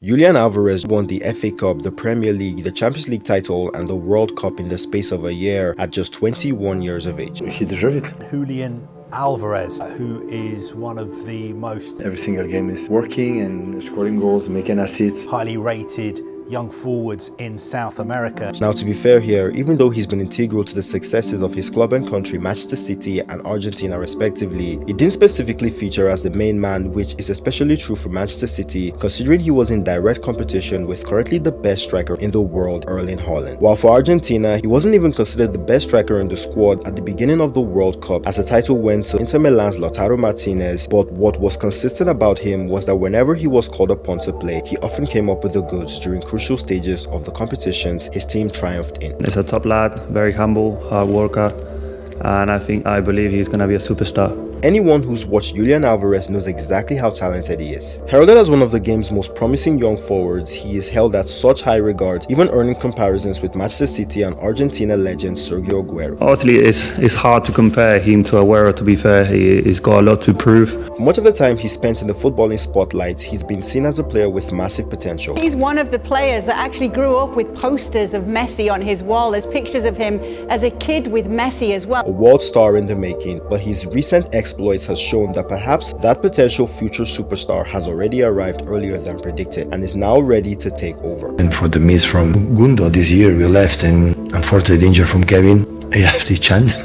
Julian Alvarez won the FA Cup, the Premier League, the Champions League title and the World Cup in the space of a year at just 21 years of age. He deserved it. Julian Alvarez, who is one of the most Every single game is working and scoring goals, making assists. highly rated young forwards in South America. Now, to be fair here, even though he's been integral to the successes of his club and country, Manchester City and Argentina respectively, he didn't specifically feature as the main man, which is especially true for Manchester City, considering he was in direct competition with currently the best striker in the world, Erling Haaland. While for Argentina, he wasn't even considered the best striker in the squad at the beginning of the World Cup, as the title went to Inter Milan's Lautaro Martinez, but what was consistent about him was that whenever he was called upon to play, he often came up with the goods during crucial stages of the competitions his team triumphed in. He's a top lad, very humble, hard worker, and I believe he's going to be a superstar. Anyone who's watched Julian Alvarez knows exactly how talented he is. Heralded as one of the game's most promising young forwards, he is held at such high regard, even earning comparisons with Manchester City and Argentina legend Sergio Aguero. Obviously, it's hard to compare him to Aguero, to be fair. He's got a lot to prove. For much of the time he spent in the footballing spotlight, he's been seen as a player with massive potential. He's one of the players that actually grew up with posters of Messi on his wall. There's pictures of him as a kid with Messi as well. A world star in the making, but his recent exploits has shown that perhaps that potential future superstar has already arrived earlier than predicted and is now ready to take over. And for the miss from Gundo this year, we left, and unfortunately the injury from Kevin, he has the chance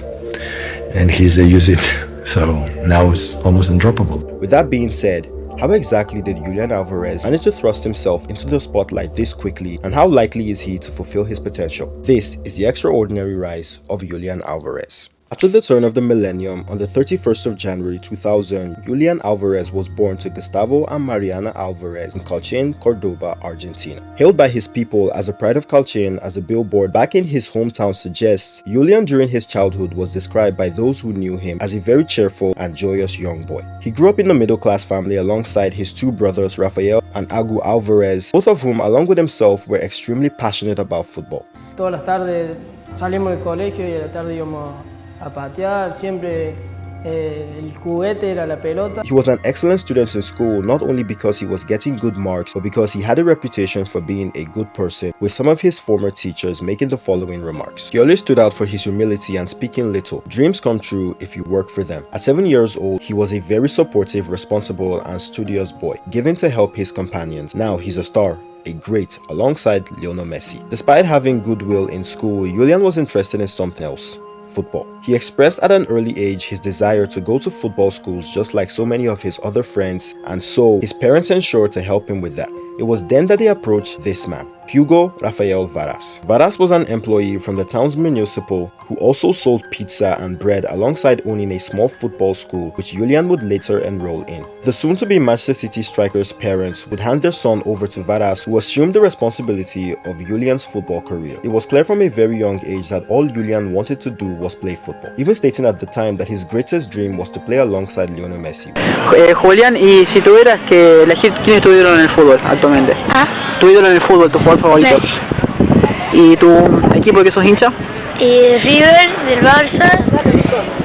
and he's used it. So now it's almost undroppable. With that being said, how exactly did Julian Alvarez manage to thrust himself into the spotlight this quickly, and how likely is he to fulfill his potential? This is the extraordinary rise of Julian Alvarez. After the turn of the millennium, on the 31st of January 2000, Julian Alvarez was born to Gustavo and Mariana Alvarez in Calchin, Cordoba, Argentina. Hailed by his people as a pride of Calchin, as a billboard back in his hometown suggests, Julian during his childhood was described by those who knew him as a very cheerful and joyous young boy. He grew up in a middle-class family alongside his two brothers Rafael and Agu Alvarez, both of whom, along with himself, were extremely passionate about football. Todas las tardes salimos del colegio y a la tarde íbamos a patear, siempre el juguete era la pelota. He was an excellent student in school, not only because he was getting good marks, but because he had a reputation for being a good person, with some of his former teachers making the following remarks. He always stood out for his humility and speaking little. Dreams come true if you work for them. At 7 years old, he was a very supportive, responsible, and studious boy, given to help his companions. Now he's a star, a great, alongside Lionel Messi. Despite having goodwill in school, Julian was interested in something else: football. He expressed at an early age his desire to go to football schools just like so many of his other friends, and so his parents ensured to help him with that. It was then that they approached this man, Hugo Rafael Varas. Varas was an employee from the town's municipal who also sold pizza and bread alongside owning a small football school, which Julian would later enroll in. The soon-to-be Manchester City striker's parents would hand their son over to Varas, who assumed the responsibility of Julian's football career. It was clear from a very young age that all Julian wanted to do was play football, even stating at the time that his greatest dream was to play alongside Lionel Messi. Julián, y si tuvieras que elegir quién es tu ídolo en el fútbol actualmente. Tu ídolo en el fútbol, tu jugador favorito. ¿Y tu equipo de que sos hincha? River, del Barça,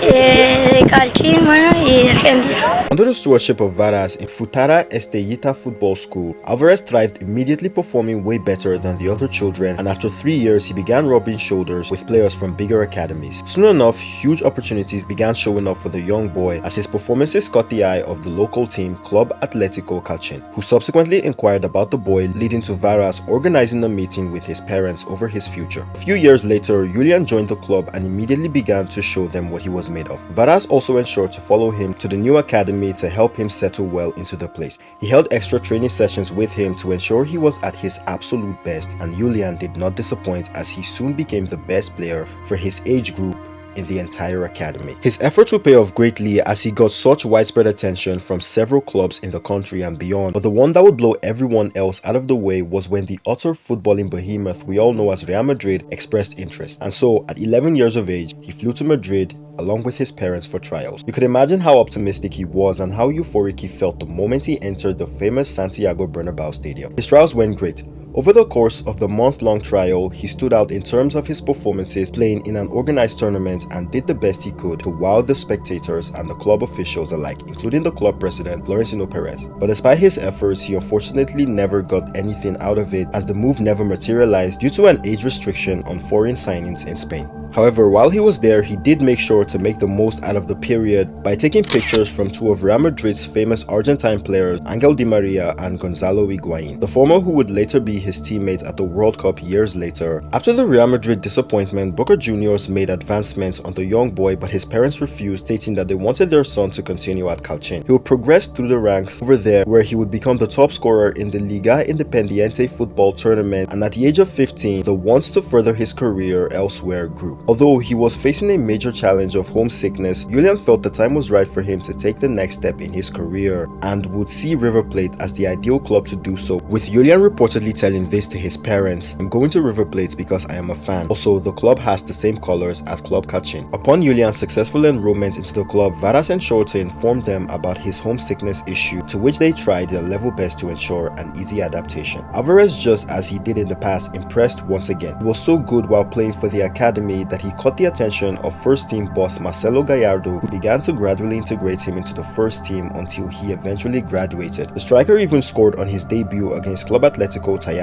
de Calchin, bueno, y de Argentina. Under the stewardship of Varas in Futara Estellita Football School, Alvarez thrived, immediately performing way better than the other children, and after 3 years he began rubbing shoulders with players from bigger academies. Soon enough, huge opportunities began showing up for the young boy as his performances caught the eye of the local team, Club Atletico Calchin, who subsequently inquired about the boy, leading to Varas organizing a meeting with his parents over his future. A few years later, Julian joined the club and immediately began to show them what he was made of. Varas also ensured to follow him to the new academy to help him settle well into the place. He held extra training sessions with him to ensure he was at his absolute best, and Julian did not disappoint as he soon became the best player for his age group in the entire academy. His efforts would pay off greatly as he got such widespread attention from several clubs in the country and beyond, but the one that would blow everyone else out of the way was when the utter footballing behemoth we all know as Real Madrid expressed interest. And so, at 11 years of age, he flew to Madrid along with his parents for trials. You could imagine how optimistic he was and how euphoric he felt the moment he entered the famous Santiago Bernabeu stadium. His trials went great. Over the course of the month-long trial, he stood out in terms of his performances playing in an organized tournament and did the best he could to wow the spectators and the club officials alike, including the club president Florentino Perez. But despite his efforts, he unfortunately never got anything out of it, as the move never materialized due to an age restriction on foreign signings in Spain. However, while he was there, he did make sure to make the most out of the period by taking pictures from two of Real Madrid's famous Argentine players, Angel Di Maria and Gonzalo Higuain, the former who would later be his teammate at the World Cup years later. After the Real Madrid disappointment, Boca Juniors made advancements on the young boy, but his parents refused, stating that they wanted their son to continue at Calchin. He would progress through the ranks over there, where he would become the top scorer in the Liga Independiente football tournament, and at the age of 15, the wants to further his career elsewhere grew. Although he was facing a major challenge of homesickness, Julian felt the time was right for him to take the next step in his career and would see River Plate as the ideal club to do so, with Julian reportedly telling this to his parents: "I'm going to River Plate because I am a fan. Also, the club has the same colors as Club Calchin." Upon Julian's successful enrollment into the club, Varas ensured to inform them about his homesickness issue, to which they tried their level best to ensure an easy adaptation. Alvarez, just as he did in the past, impressed once again. He was so good while playing for the academy that he caught the attention of first-team boss Marcelo Gallardo, who began to gradually integrate him into the first team until he eventually graduated. The striker even scored on his debut against Club Atletico Calchi,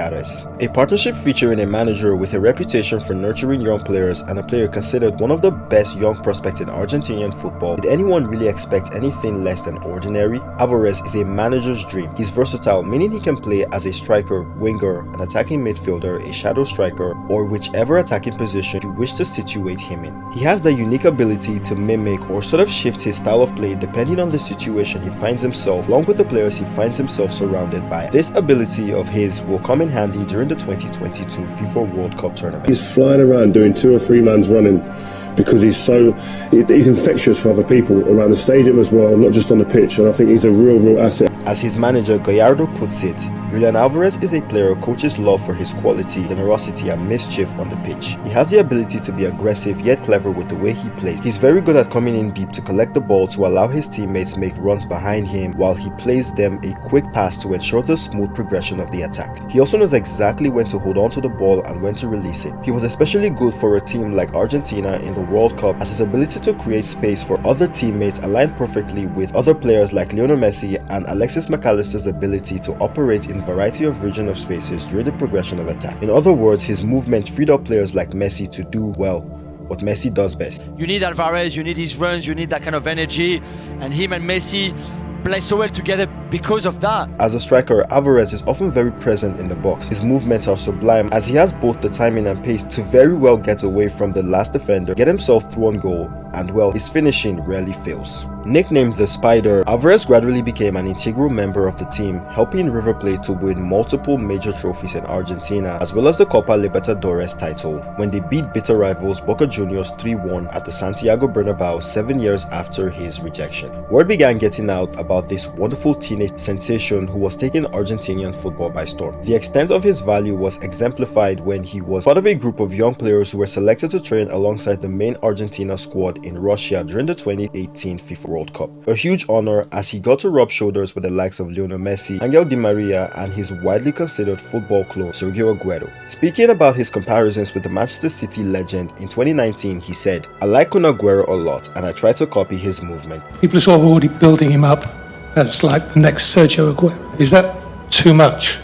a partnership featuring a manager with a reputation for nurturing young players and a player considered one of the best young prospects in Argentinian football. Did anyone really expect anything less than ordinary? Alvarez is a manager's dream. He's versatile, meaning he can play as a striker, winger, an attacking midfielder, a shadow striker, or whichever attacking position you wish to situate him in. He has the unique ability to mimic or sort of shift his style of play depending on the situation he finds himself, along with the players he finds himself surrounded by. This ability of his will come in handy during the 2022 FIFA World Cup tournament. He's flying around doing 2 or 3 mans running because he's infectious for other people around the stadium as well, not just on the pitch, and I think he's a real asset. As his manager Gallardo puts it, Julian Alvarez is a player coaches love for his quality, generosity and mischief on the pitch. He has the ability to be aggressive yet clever with the way he plays. He's very good at coming in deep to collect the ball to allow his teammates make runs behind him, while he plays them a quick pass to ensure the smooth progression of the attack. He also knows exactly when to hold on to the ball and when to release it. He was especially good for a team like Argentina in the World Cup, as his ability to create space for other teammates aligned perfectly with other players like Lionel Messi and Alexis McAllister's ability to operate in a variety of regional spaces during the progression of attack. In other words, his movement freed up players like Messi to do, well, what Messi does best. You need Alvarez, you need his runs, you need that kind of energy, and him and Messi play so well together because of that. As a striker, Alvarez is often very present in the box. His movements are sublime, as he has both the timing and pace to very well get away from the last defender, get himself through on goal, and well, his finishing rarely fails. Nicknamed the Spider, Alvarez gradually became an integral member of the team, helping River Plate to win multiple major trophies in Argentina, as well as the Copa Libertadores title, when they beat bitter rivals Boca Juniors 3-1 at the Santiago Bernabeu 7 years after his rejection. Word began getting out about this wonderful teenage sensation who was taking Argentinian football by storm. The extent of his value was exemplified when he was part of a group of young players who were selected to train alongside the main Argentina squad in Russia during the 2018 FIFA World Cup. A huge honor, as he got to rub shoulders with the likes of Lionel Messi, Angel Di Maria, and his widely considered football clone Sergio Aguero. Speaking about his comparisons with the Manchester City legend in 2019, he said, "I like Kun Aguero a lot and I try to copy his movement." People are sort of already building him up as like the next Sergio Aguero. Is that too much?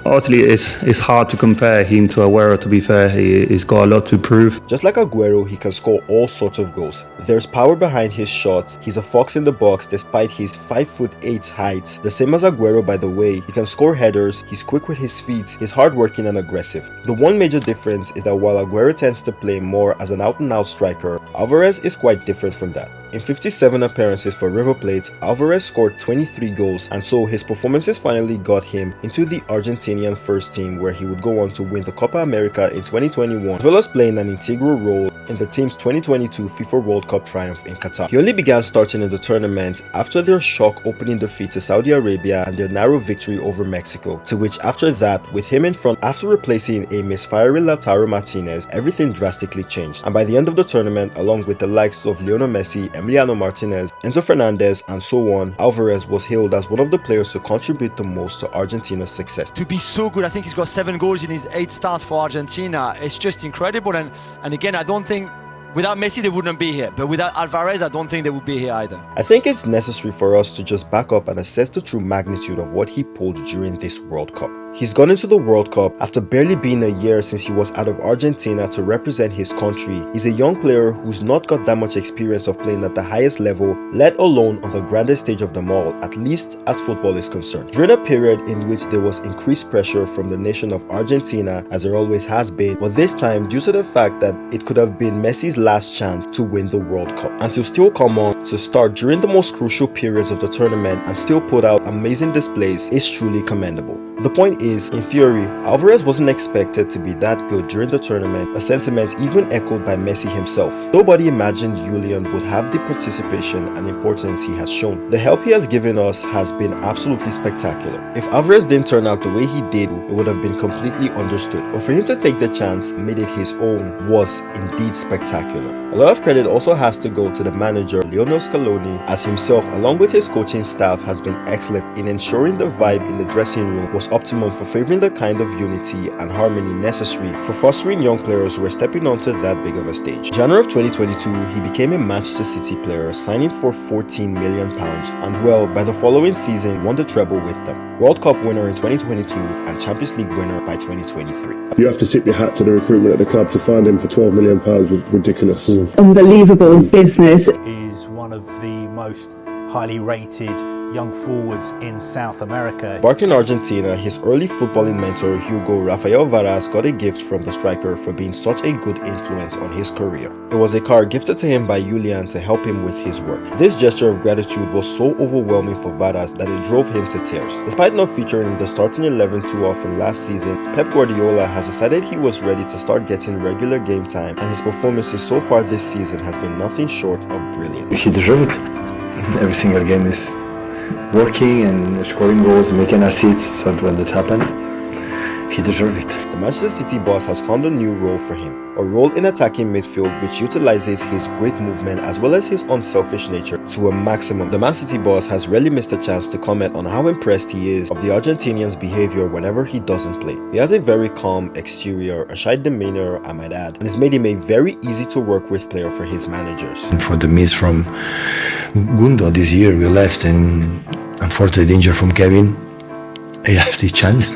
Honestly, it's hard to compare him to Aguero, to be fair. He's got a lot to prove. Just like Aguero, he can score all sorts of goals. There's power behind his shots. He's a fox in the box despite his 5'8" height. The same as Aguero, by the way. He can score headers, he's quick with his feet, he's hardworking and aggressive. The one major difference is that while Aguero tends to play more as an out-and-out striker, Alvarez is quite different from that. In 57 appearances for River Plate, Alvarez scored 23 goals, and so his performances finally got him into the Argentine Argentinian first team, where he would go on to win the Copa America in 2021, as well as playing an integral role in the team's 2022 FIFA World Cup triumph in Qatar. He only began starting in the tournament after their shock opening defeat to Saudi Arabia and their narrow victory over Mexico, to which after that, with him in front after replacing a misfiring Lautaro Martinez, everything drastically changed. And by the end of the tournament, along with the likes of Lionel Messi, Emiliano Martinez, Enzo Fernandez, and so on, Alvarez was hailed as one of the players to contribute the most to Argentina's success. To be so good, I think he's got 7 goals in his 8 starts for Argentina. It's just incredible. And again, I don't think without Messi they wouldn't be here, but without Alvarez I don't think they would be here either. I think it's necessary for us to just back up and assess the true magnitude of what he pulled during this World Cup. He's gone into the World Cup after barely being a year since he was out of Argentina to represent his country. He's a young player who's not got that much experience of playing at the highest level, let alone on the grandest stage of them all, at least as football is concerned. During a period in which there was increased pressure from the nation of Argentina, as there always has been, but this time due to the fact that it could have been Messi's last chance to win the World Cup, and to still come on to start during the most crucial periods of the tournament and still put out amazing displays is truly commendable. The point is, in theory, Alvarez wasn't expected to be that good during the tournament, a sentiment even echoed by Messi himself. Nobody imagined Julian would have the participation and importance he has shown. The help he has given us has been absolutely spectacular. If Alvarez didn't turn out the way he did, it would have been completely understood. But for him to take the chance and made it his own was indeed spectacular. A lot of credit also has to go to the manager Lionel Scaloni, as himself along with his coaching staff has been excellent in ensuring the vibe in the dressing room was optimum for favoring the kind of unity and harmony necessary for fostering young players who were stepping onto that big of a stage. January of 2022, he became a Manchester City player, signing for £14 million, and well, by the following season won the treble with them. World Cup winner in 2022 and Champions League winner by 2023. You have to tip your hat to the recruitment at the club. To find him for £12 million was ridiculous. Unbelievable business. Is one of the most highly rated young forwards in South America. Back in Argentina, his early footballing mentor Hugo Rafael Varas got a gift from the striker for being such a good influence on his career. It was a car gifted to him by Julian to help him with his work. This gesture of gratitude was so overwhelming for Varas that it drove him to tears. Despite not featuring in the starting 11 too often last season, Pep Guardiola has decided he was ready to start getting regular game time, and his performances so far this season has been nothing short of brilliant. He deserved it. Every single game is working and scoring goals, making assists, so when that happened, he deserved it. The Manchester City boss has found a new role for him, a role in attacking midfield which utilizes his great movement as well as his unselfish nature to a maximum. The Man City boss has rarely missed a chance to comment on how impressed he is of the Argentinian's behavior whenever he doesn't play. He has a very calm exterior, a shy demeanor I might add, and has made him a very easy to work with player for his managers. And for the miss from Gundo this year, we left, and unfortunately injury from Kevin, he has the chance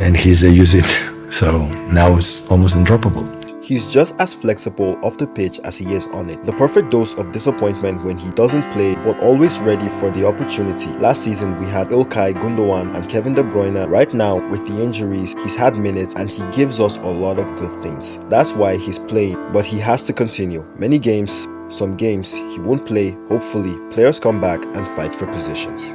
and he's used it, so now it's almost undroppable. He's just as flexible off the pitch as he is on it. The perfect dose of disappointment when he doesn't play, but always ready for the opportunity. Last season we had Ilkay Gundogan and Kevin De Bruyne. Right now with the injuries, he's had minutes and he gives us a lot of good things. That's why he's playing, but he has to continue. Many games, some games he won't play. Hopefully players come back and fight for positions.